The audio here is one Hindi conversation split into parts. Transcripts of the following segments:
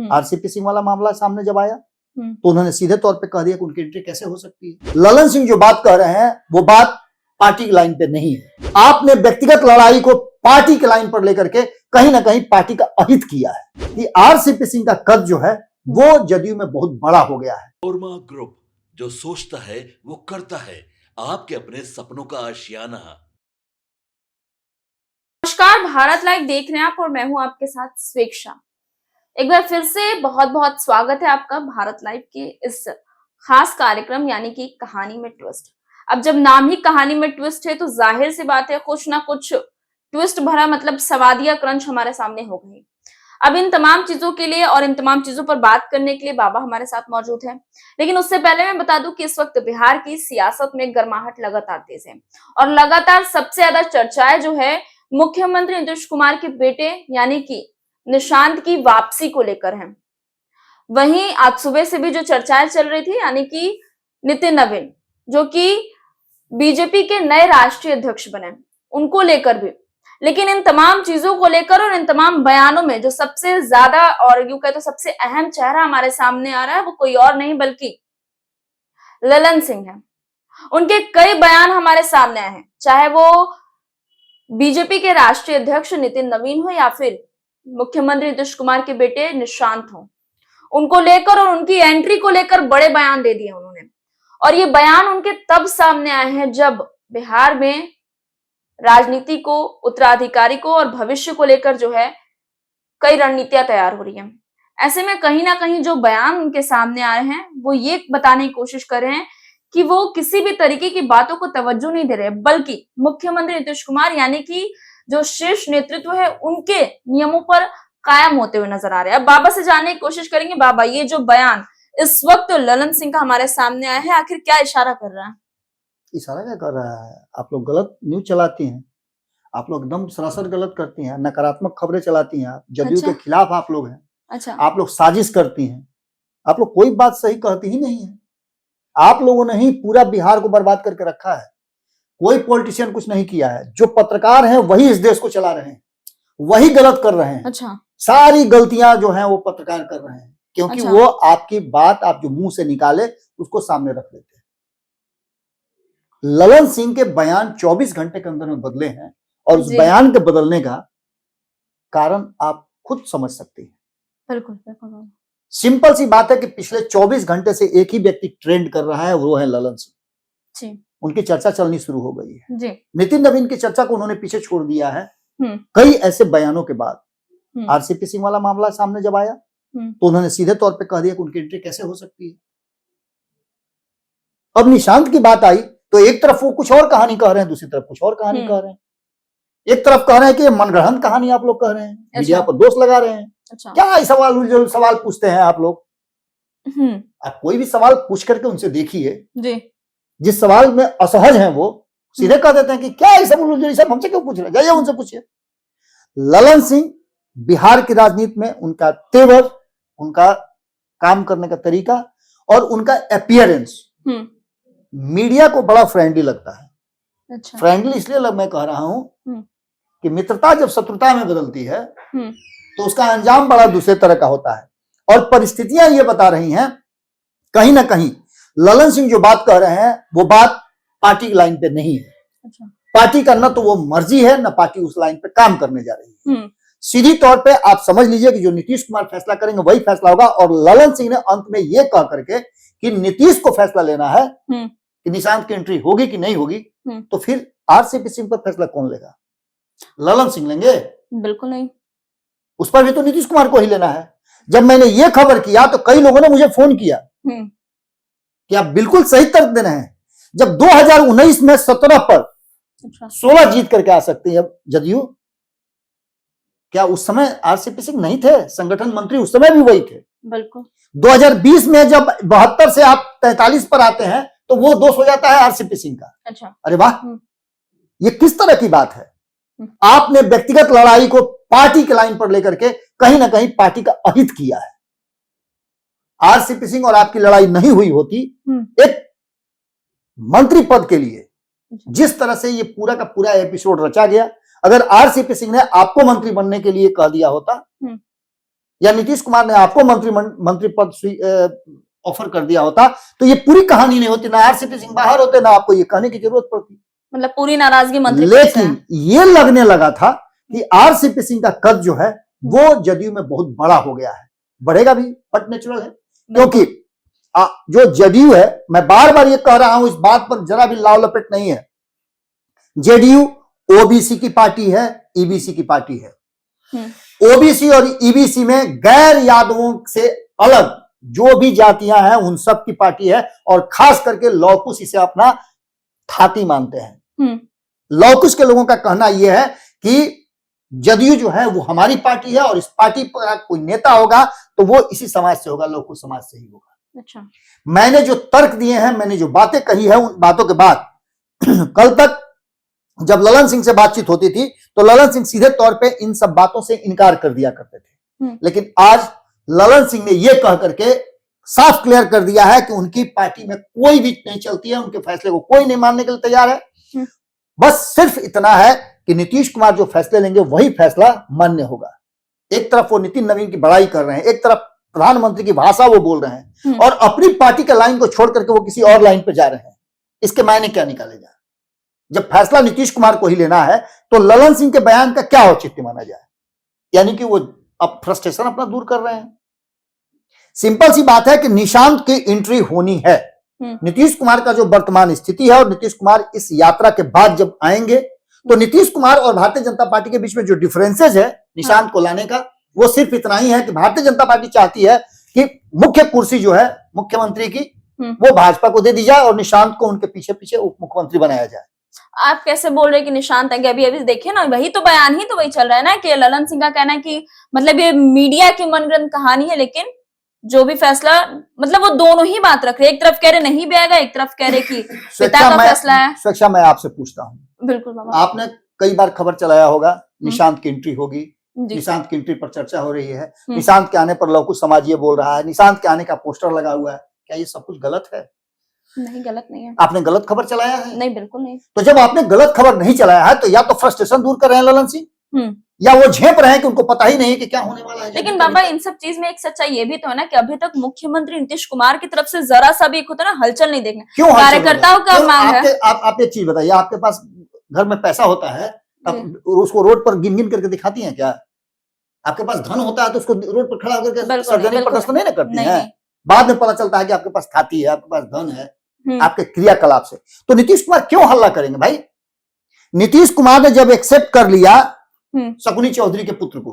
आरसीपी सिंह वाला मामला सामने जब आया तो उन्होंने सीधे तौर पे कह दिया कि उनकी एंट्री कैसे हो सकती है। ललन सिंह जो बात कह रहे हैं वो बात पार्टी की लाइन पे नहीं है। आपने व्यक्तिगत लड़ाई को पार्टी की लाइन पर लेकर के कहीं ना कहीं पार्टी का अहित किया है कि आरसीपी सिंह का कद जो है वो जदयू में बहुत बड़ा हो गया है। ओरमा ग्रुप, जो सोचता है वो करता है, आपके अपने सपनों का आशियाना। नमस्कार, भारत लाइव देख रहे हैं आप और मैं हूं आपके साथ स्वेक्षा। एक बार फिर से बहुत बहुत स्वागत है आपका भारत लाइव के इस खास कार्यक्रम यानी कि कहानी में ट्विस्ट। अब जब नाम ही कहानी में ट्विस्ट है तो जाहिर सी बात है कुछ ना कुछ ट्विस्ट भरा मतलब सवादिया क्रंच हमारे सामने हो गई। अब इन तमाम चीजों के लिए और इन तमाम चीजों पर बात करने के लिए बाबा हमारे साथ मौजूद है, लेकिन उससे पहले मैं बता दूं कि इस वक्त बिहार की सियासत में गर्माहट लगातार तेज है और लगातार सबसे ज्यादा चर्चाएं जो है मुख्यमंत्री नीतीश कुमार के बेटे यानी कि निशांत की वापसी को लेकर है। वहीं आज सुबह से भी जो चर्चाएं चल रही थी यानी कि नितिन नवीन जो कि बीजेपी के नए राष्ट्रीय अध्यक्ष बने उनको लेकर भी, लेकिन इन तमाम चीजों को लेकर और इन तमाम बयानों में जो सबसे ज्यादा और यूं कहे तो सबसे अहम चेहरा हमारे सामने आ रहा है वो कोई और नहीं बल्कि ललन सिंह है। उनके कई बयान हमारे सामने आए हैं, चाहे वो बीजेपी के राष्ट्रीय अध्यक्ष नितिन नवीन हो या फिर मुख्यमंत्री नीतीश कुमार के बेटे निशांत हो, उनको लेकर और उनकी एंट्री को लेकर बड़े बयान दे दिए उन्होंने। और ये बयान उनके तब सामने आए हैं जब बिहार में राजनीति को, उत्तराधिकारी को और भविष्य को लेकर जो है कई रणनीतियां तैयार हो रही हैं। ऐसे में कहीं ना कहीं जो बयान उनके सामने आए हैं वो ये बताने की कोशिश कर रहे हैं कि वो किसी भी तरीके की बातों को तवज्जो नहीं दे रहे, बल्कि मुख्यमंत्री नीतीश कुमार यानी कि जो शीर्ष नेतृत्व है उनके नियमों पर कायम होते हुए नजर आ रहे हैं। अब बाबा से जानने की कोशिश करेंगे, बाबा ये जो बयान इस वक्त ललन सिंह का हमारे सामने आया है आखिर क्या इशारा कर रहा है? इशारा क्या कर रहा है? आप लोग गलत न्यूज चलाती हैं, आप लोग एकदम सरासर गलत करती हैं, नकारात्मक खबरें चलाती हैं, आप जदयू के खिलाफ आप लोग हैं। अच्छा, आप लोग साजिश करती हैं, आप लोग कोई बात सही कहती ही नहीं है। आप लोगों ने ही पूरा बिहार को बर्बाद करके रखा है। कोई पॉलिटिशियन कुछ नहीं किया है। जो पत्रकार हैं वही इस देश को चला रहे हैं, वही गलत कर रहे हैं। अच्छा, सारी गलतियां जो हैं वो पत्रकार कर रहे हैं, क्योंकि वो आपकी बात आप जो मुंह से निकाले उसको सामने रख लेते हैं। ललन सिंह के बयान 24 घंटे के अंदर में बदले हैं और उस बयान के बदलने का कारण आप खुद समझ सकते हैं। बिल्कुल बिल्कुल। सिंपल सी बात है कि पिछले 24 घंटे से एक ही व्यक्ति ट्रेंड कर रहा है, वो है ललन सिंह। उनकी चर्चा चलनी शुरू हो गई है जी। नितिन नवीन की चर्चा को उन्होंने पीछे छोड़ दिया है कई ऐसे बयानों के बाद। आरसीपी सिंह वाला मामला सामने जब आया तो उन्होंने सीधे तौर पे कह दिया कि उनकी एंट्री कैसे हो सकती है। अब निशांत की बात आई तो एक तरफ वो कुछ और कहानी कह रहे हैं, दूसरी तरफ कुछ और कहानी कह रहे हैं। एक तरफ कह रहे हैं कि मनगढ़ंत कहानी आप लोग कह रहे हैं, मीडिया पर दोष लगा रहे हैं। क्या सवाल पूछते हैं आप लोग? आप कोई भी सवाल पूछ करके उनसे देखिए, जिस सवाल में असहज हैं वो सीधे कह देते हैं कि क्या ये सब हमसे क्यों पूछ रहे हैं, जाइए उनसे पूछिए। ललन सिंह बिहार की राजनीति में उनका तेवर, उनका काम करने का तरीका और उनका अपीयरेंस मीडिया को बड़ा फ्रेंडली लगता है। अच्छा। फ्रेंडली इसलिए मैं कह रहा हूं कि मित्रता जब शत्रुता में बदलती है तो उसका अंजाम बड़ा दूसरे तरह का होता है। और परिस्थितियां ये बता रही हैं कहीं ना कहीं ललन सिंह जो बात कह रहे हैं वो बात पार्टी की लाइन पे नहीं है। अच्छा। पार्टी का न तो वो मर्जी है, न पार्टी उस लाइन पे काम करने जा रही है। सीधी तौर पे आप समझ लीजिए कि जो नीतीश कुमार फैसला करेंगे वही फैसला होगा। और ललन सिंह ने अंत में ये कह करके कि नीतीश को फैसला लेना है कि निशांत की एंट्री होगी कि नहीं होगी, तो फिर आरसीपी सिंह पर फैसला कौन लेगा? ललन सिंह लेंगे? बिल्कुल नहीं। उस पर भी तो नीतीश कुमार को ही लेना है। जब मैंने ये खबर किया तो कई लोगों ने मुझे फोन किया कि आप बिल्कुल सही तर्क दे रहे हैं। जब 2019 में 17 पर 16 जीत करके आ सकती है जदयू, क्या उस समय आरसीपी सिंह नहीं थे? संगठन मंत्री उस समय भी वही थे। बिल्कुल। 2020 में जब 72 से आप 43 पर आते हैं तो वो दोष हो जाता है आरसीपी सिंह का। अच्छा। अरे वाह, ये किस तरह की बात है? आपने व्यक्तिगत लड़ाई को पार्टी के लाइन पर लेकर के कहीं ना कहीं पार्टी का अहित किया है। आरसीपी सिंह और आपकी लड़ाई नहीं हुई होती, एक मंत्री पद के लिए जिस तरह से ये पूरा का पूरा एपिसोड रचा गया, अगर आरसीपी सिंह ने आपको मंत्री बनने के लिए कह दिया होता या नीतीश कुमार ने आपको मंत्री पद ऑफर कर दिया होता तो ये पूरी कहानी नहीं होती, ना आरसीपी सिंह बाहर होते, ना आपको ये कहने की जरूरत पड़ती। मतलब पूरी नाराजगी मंत्री। लेकिन ये लगने लगा था कि आरसीपी सिंह का कद जो है वो जदयू में बहुत बड़ा हो गया है, बढ़ेगा भी, बट नेचुरल है, क्योंकि जो जदयू है, मैं बार बार ये कह रहा हूं, इस बात पर जरा भी लाव लपेट नहीं है, जेडीयू ओबीसी की पार्टी है, ईबीसी की पार्टी है। ओबीसी और ईबीसी में गैर यादवों से अलग जो भी जातियां हैं उन सब की पार्टी है, और खास करके लौकुश इसे अपना थाती मानते हैं। लौकुश के लोगों का कहना यह है कि जदयू जो है वो हमारी पार्टी है, और इस पार्टी पर कोई नेता होगा तो वो इसी समाज से होगा, लौकुश समाज से ही होगा। अच्छा। मैंने जो तर्क दिए हैं, मैंने जो बातें कही है, उन बातों के बाद कल तक जब ललन सिंह से बातचीत होती थी तो ललन सिंह सीधे तौर पे इन सब बातों से इनकार कर दिया करते थे, लेकिन आज ललन सिंह ने यह कह करके साफ क्लियर कर दिया है कि उनकी पार्टी में कोई भी नहीं चलती है, उनके फैसले को कोई नहीं मानने के लिए तैयार है। बस सिर्फ इतना है कि नीतीश कुमार जो फैसले लेंगे वही फैसला मान्य होगा। एक तरफ वो नितिन नवीन की बड़ाई कर रहे हैं, एक तरफ प्रधानमंत्री की भाषा वो बोल रहे हैं, और अपनी पार्टी के लाइन को छोड़ करके वो किसी और लाइन पे जा रहे हैं। इसके मायने क्या निकाले जाए? जब फैसला नीतीश कुमार को ही लेना है तो ललन सिंह के बयान का क्या औचित्य माना जाए? यानी कि वो अब फ्रस्ट्रेशन अपना दूर कर रहे हैं। सिंपल सी बात है कि निशांत की एंट्री होनी है। नीतीश कुमार का जो वर्तमान स्थिति है, और नीतीश कुमार इस यात्रा के बाद जब आएंगे तो नीतीश कुमार और भारतीय जनता पार्टी के बीच में जो डिफरेंसेज है निशांत को लाने का, वो सिर्फ इतना ही है कि भारतीय जनता पार्टी चाहती है कि मुख्य कुर्सी जो है मुख्यमंत्री की वो भाजपा को दे दी जाए और निशांत को उनके पीछे पीछे उप मुख्यमंत्री बनाया जाए। आप कैसे बोल रहे हैं कि निशांत आएंगे? अभी देखिए ना, वही तो बयान ही तो वही चल रहा है ना कि ललन सिंह का कहना है कि मतलब ये मीडिया की मनगढ़ंत कहानी है, लेकिन जो भी फैसला, मतलब वो दोनों ही बात रख रहे हैं। एक तरफ कह रहे नहीं भी आएगा, एक तरफ कह रहे कि पिता का फैसला है। स्वेच्छा, मैं आपसे पूछता हूँ, बिल्कुल बाबा, आपने कई बार खबर चलाया होगा निशांत की एंट्री होगी, निशांत की एंट्री पर चर्चा हो रही है, निशांत के आने पर लौकुश समाज ये बोल रहा है, निशांत के आने का पोस्टर लगा हुआ है। क्या ये सब कुछ गलत है? नहीं, गलत नहीं है। आपने गलत खबर चलाया है? नहीं, बिल्कुल नहीं। तो जब आपने गलत खबर नहीं चलाया है तो या तो फ्रस्ट्रेशन दूर कर रहे हैं ललन सिंह, या वो झेप रहे हैं कि उनको पता ही नहीं कि क्या होने वाला है। लेकिन बाबा, इन सब चीज में एक सच्चाई ये भी तो है ना कि अभी तक मुख्यमंत्री नीतीश कुमार की तरफ से जरा सा भी एक होता है ना हलचल नहीं देखने। क्यों? कार्यकर्ताओं का मांग है। आप एक चीज बताइए, आपके पास घर में पैसा होता है, आप उसको रोड पर गिन गिन करके दिखाती हैं क्या? आपके पास धन होता है तो उसको रोड पर खड़ा होकर सार्वजनिक प्रदर्शन नहीं ना करती हैं? बाद में पता चलता है कि आपके पास खाती है, आपके पास धन है, आपके क्रियाकलाप से। तो नीतीश कुमार क्यों हल्ला करेंगे भाई? नीतीश कुमार ने जब एक्सेप्ट कर लिया शकुनी चौधरी के पुत्र को,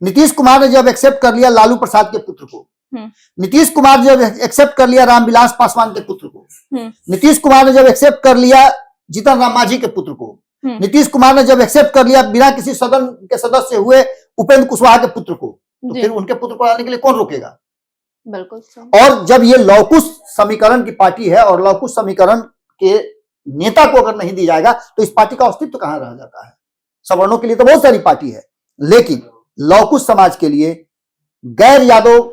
नीतीश कुमार ने जब एक्सेप्ट कर लिया लालू प्रसाद के पुत्र को, नीतीश कुमार जब एक्सेप्ट कर लिया रामविलास पासवान के पुत्र को, नीतीश कुमार ने जब एक्सेप्ट कर लिया जीतन राम मांझी के पुत्र को, नीतीश कुमार ने जब एक्सेप्ट कर लिया बिना किसी सदन के सदस्य हुए उपेंद्र कुशवाहा के पुत्र को, तो फिर उनके पुत्र को लाने के लिए कौन रोकेगा? बिल्कुल। और जब ये लौकुश समीकरण की पार्टी है और लौकुश समीकरण के नेता को अगर नहीं दी जाएगा तो इस पार्टी का अस्तित्व कहां रह जाता है? सवर्णों के लिए तो बहुत सारी पार्टी है, लेकिन लौकुश समाज के लिए, गैर यादव,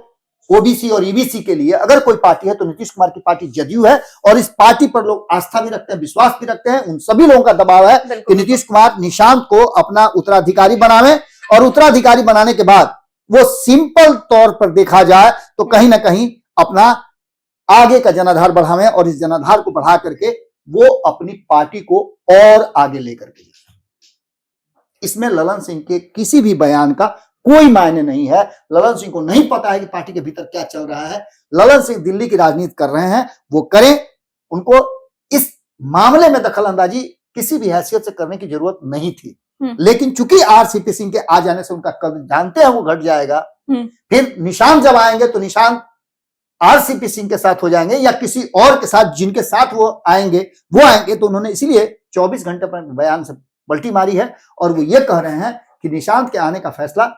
ओबीसी और ईबीसी के लिए अगर कोई पार्टी है तो नीतीश कुमार की पार्टी जदयू है। और इस पार्टी पर लोग आस्था भी रखते हैं, विश्वास भी रखते हैं। उन सभी लोगों का दबाव है कि नीतीश कुमार निशांत को अपना उत्तराधिकारी बनावे, और उत्तराधिकारी बनाने के बाद वो सिंपल तौर पर देखा जाए तो कहीं ना कहीं अपना आगे का जनाधार बढ़ावे, और इस जनाधार को बढ़ा करके वो अपनी पार्टी को और आगे लेकर के। इसमें ललन सिंह के किसी भी बयान का कोई मायने नहीं है। ललन सिंह को नहीं पता है कि पार्टी के भीतर क्या चल रहा है। ललन सिंह दिल्ली की राजनीति कर रहे हैं, वो करें, उनको इस मामले में दखल अंदाजी किसी भी हैसियत से करने की जरूरत नहीं थी। लेकिन चूंकि आरसीपी सिंह के आ जाने से उनका कद जानते हैं वो घट जाएगा, फिर निशांत जब आएंगे तो निशांत आरसीपी सिंह के साथ हो जाएंगे या किसी और के साथ, जिनके साथ वो आएंगे वो आएंगे। तो उन्होंने इसीलिए 24 घंटे पर बयान से पलटी मारी है, और वो ये कह रहे हैं कि निशांत के आने का फैसला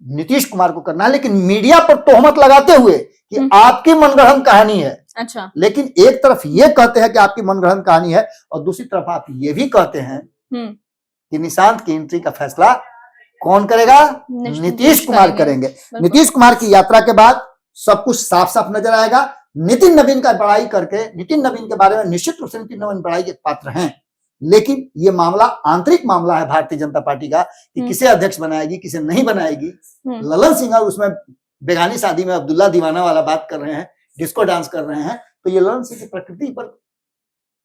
नीतीश कुमार को करना है, लेकिन मीडिया पर तोहमत लगाते हुए कि आपकी मनगढ़ंत कहानी है। अच्छा। लेकिन एक तरफ ये कहते हैं कि आपकी मनगढ़ंत कहानी है, और दूसरी तरफ आप ये भी कहते हैं कि निशांत की एंट्री का फैसला कौन करेगा? नीतीश कुमार करेंगे। नीतीश कुमार की यात्रा के बाद सब कुछ साफ साफ नजर आएगा। नितिन नवीन का बड़ाई करके, नितिन नवीन के बारे में निश्चित रूप से नितिन नवीन बड़ाई के पात्र हैं, लेकिन ये मामला आंतरिक मामला है भारतीय जनता पार्टी का कि किसे अध्यक्ष बनाएगी, किसे नहीं बनाएगी। ललन सिंह उसमें बेगानी शादी में अब्दुल्ला दीवाना वाला बात कर रहे हैं, डिस्को डांस कर रहे हैं, तो ये ललन सिंह की प्रकृति पर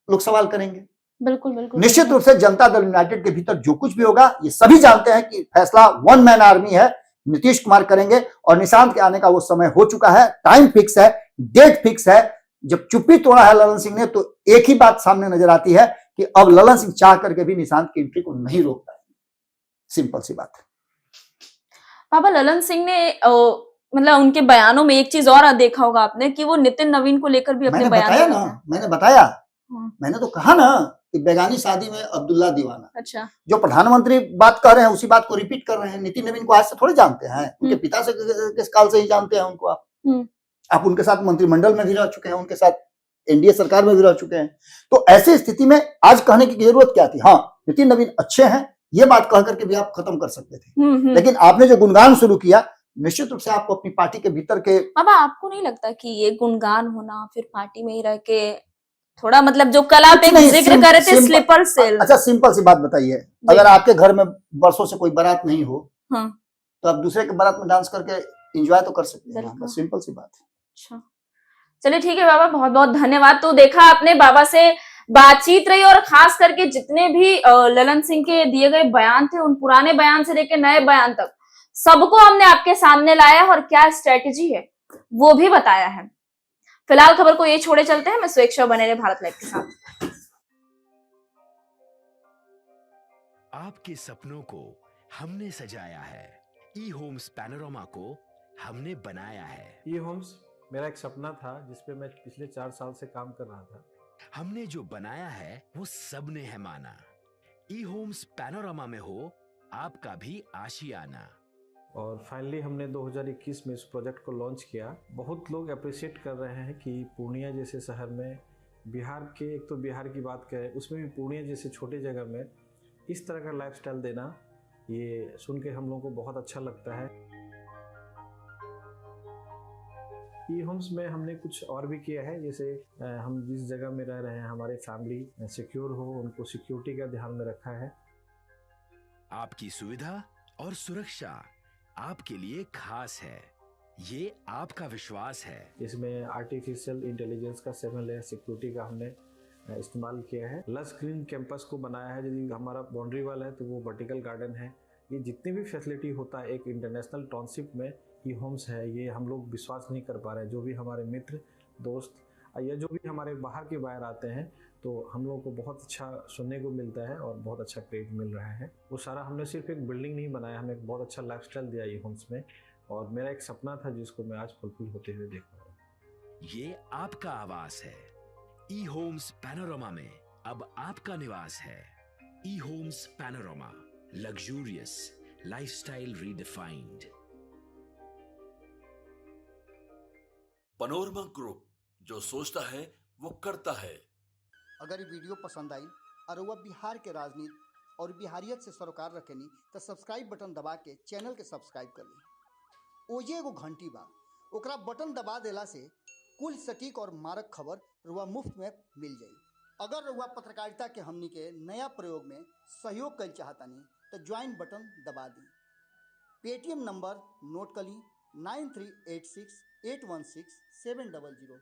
लोग सवाल करेंगे। बिल्कुल बिल्कुल। निश्चित रूप से जनता दल यूनाइटेड के भीतर जो कुछ भी होगा, ये सभी जानते हैं कि फैसला वन मैन आर्मी है, नीतीश कुमार करेंगे और निशांत के आने का वो समय हो चुका है, टाइम फिक्स है, डेट फिक्स है। जब चुप्पी तोड़ा है ललन सिंह ने, तो एक ही बात सामने नजर आती है कि अब ललन सिंह चाह करके भी निशांत की एंट्री को नहीं रोक पाएंगे। सिंपल सी बात है। पापा, ललन सिंह ने मतलब उनके बयानों में एक चीज और देखा होगा आपने कि वो नितिन नवीन को लेकर भी अपने बयान बताया ना, मैंने बताया, मैंने तो कहा ना कि बेगानी शादी में अब्दुल्ला दीवाना। अच्छा। जो प्रधानमंत्री बात कर रहे हैं उसी बात को रिपीट कर रहे हैं। नितिन नवीन को आज से थोड़े जानते हैं, उनके पिता से किस काल से ही जानते हैं उनको। आप उनके साथ मंत्रिमंडल में भी रह चुके हैं, उनके साथ एनडीए सरकार में भी रह चुके हैं। तो ऐसी स्थिति में आज कहने की जरूरत क्या थी? हाँ, नितिन नवीन अच्छे हैं, ये बात कह करके भी आप खत्म कर सकते थे, लेकिन आपने जो गुणगान शुरू किया, निश्चित रूप से आपको अपनी पार्टी के भीतर के। बाबा, आपको नहीं लगता कि ये गुणगान होना, फिर पार्टी में ही रह के थोड़ा मतलब जो कल आप एक जिक्र कर रहे थे स्लीपर सेल। अच्छा, सिंपल सी बात बताइए, अगर आपके घर में बरसों से कोई बारात नहीं हो, तो आप दूसरे के बारात में डांस करके एंजॉय तो कर सकते हैं। सिंपल सी बात है। अच्छा, चलिए ठीक है बाबा, बहुत बहुत धन्यवाद। तो देखा आपने, बाबा से बातचीत रही और खास करके जितने भी ललन सिंह के दिए गए बयान थे, उन पुराने बयान से लेकर नए बयान तक सबको हमने आपके सामने लाया और क्या स्ट्रेटेजी है वो भी बताया है। फिलहाल खबर को ये छोड़े चलते हैं। मैं स्वेच्छा, बने रहे भारत लाइव के साथ। आपके सपनों को हमने सजाया है, ई होम्स पैनोरामा को हमने बनाया है। ई होम्स मेरा एक सपना था जिस पे मैं पिछले 4 साल से काम कर रहा था। हमने जो बनाया है वो सबने है माना। ई होम्स पैनोरामा में हो आपका भी आशियाना। और फाइनली हमने 2021 में इस प्रोजेक्ट को लॉन्च किया। बहुत लोग अप्रिशिएट कर रहे हैं कि पूर्णिया जैसे शहर में, बिहार के, एक तो बिहार की बात करें उसमें भी पूर्णिया जैसे छोटे जगह में इस तरह का लाइफस्टाइल देना, ये सुन के हम लोगों को बहुत अच्छा लगता है। ई होम्स में हमने कुछ और भी किया है, जैसे हम जिस जगह में रह रहे हैं हमारी फैमिली सिक्योर हो, उनको सिक्योरिटी का ध्यान में रखा है। आपकी सुविधा और सुरक्षा आपके लिए खास है, ये आपका विश्वास है। इसमें आर्टिफिशियल इंटेलिजेंस का 7 लेयर सिक्योरिटी का हमने इस्तेमाल किया है। लस ग्रीन कैंपस को बनाया है। यदि हमारा बाउंड्री वाल है तो वो वर्टिकल गार्डन है। ये जितनी भी फैसिलिटी होता है एक इंटरनेशनल टाउनशिप में, ई होम्स है, ये हम लोग विश्वास नहीं कर पा रहे हैं। जो भी हमारे मित्र, दोस्त या जो भी हमारे बाहर के बाहर आते हैं, तो हम लोगों को बहुत अच्छा सुनने को मिलता है और बहुत अच्छा क्रेडिट मिल रहा है। वो सारा हमने सिर्फ एक बिल्डिंग नहीं बनाया, हमें एक बहुत अच्छा लाइफस्टाइल दिया ई होम्स में, और मेरा एक सपना था जिसको मैं आज फुलफिल होते हुए देख रहा हूँ। ये आपका आवास है। ई होम्स पैनोरामा में अब आपका निवास है। E homes panorama, luxurious lifestyle redefined. Panorama group, जो सोचता है वो करता है। अगर ये वीडियो पसंद आई और वह बिहार के राजनीति और बिहारियत से सरोकार रखेनी, तो सब्सक्राइब बटन दबा के चैनल के सब्सक्राइब कर ली। ओजे एगो घंटी बा, ओकरा बटन दबा देला से कुल सटीक और मारक खबर रुआ मुफ्त में मिल जाई। अगर रुआ पत्रकारिता के हमनी के नया प्रयोग में सहयोग कर चाहतानी तो ज्वाइन बटन दबा दी। पेटीएम नंबर नोट कर ली 9386816700।